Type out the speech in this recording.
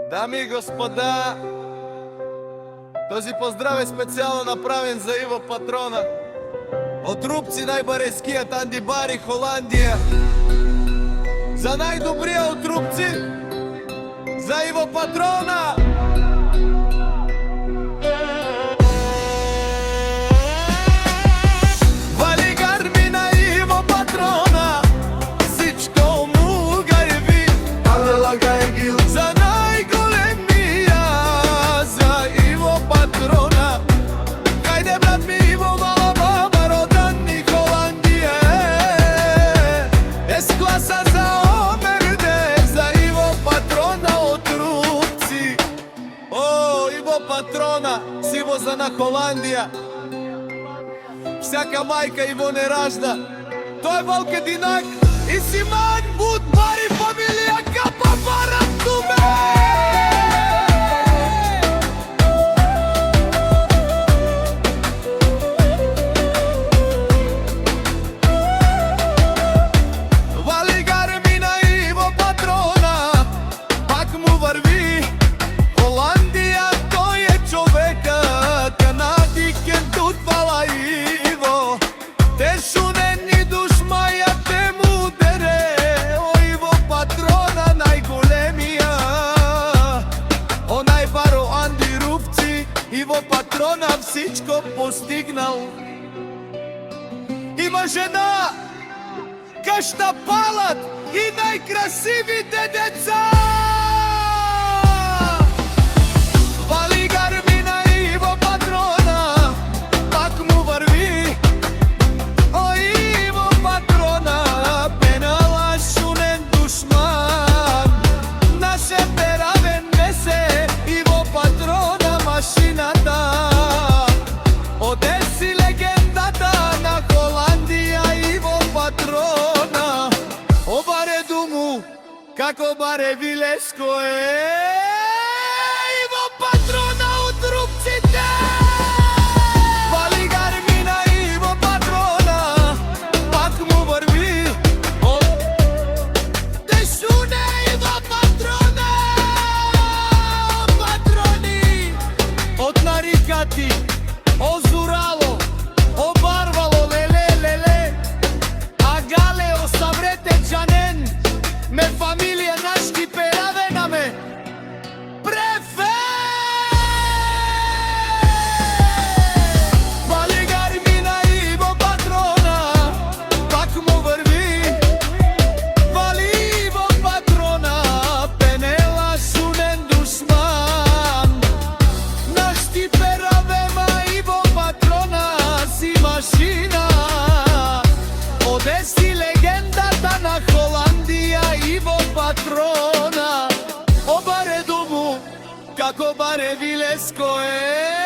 Дами и господа, този поздрав е специално направен за Иво Патрона. От Рупци най-бареският Анди Бари, Холандия. За най-добрия от Рупци, за Иво Патрона! Патрона, Сиво за на Холандия. Всяка майка Иво не ражда. Той е Вълкединак и Симан Будбари, фамилия Капапара Туме! Иво Патрона всичко постигнал. Има жена, къща, палат и най-красивите деца. Вали гармина Иво Патрона, пак му върви. О, Иво Патрона, пенала шунен душман. Наше перавен несе Иво Патрона машината. Одеси легендата на Холандия, Иво Патрона. Обаре думу, как обаре Вилеско е. Иво Патрона от Рупците. Вали гармина Иво Патрона, пак му върви. Дешуне Иво Патрона. Патрони от нарикати озурало, обарвало, леле, а гале осаврете джанен, ме фамилия нашки перавена ме префе. Вали гармина Иво Патрона, пак му върви. Вали Иво Патрона, пенела шунен душман. Нашти пераве машина. Одеси легендата на Холандия, Иво Патрона. Обаре думу, как обаре Вилеско е.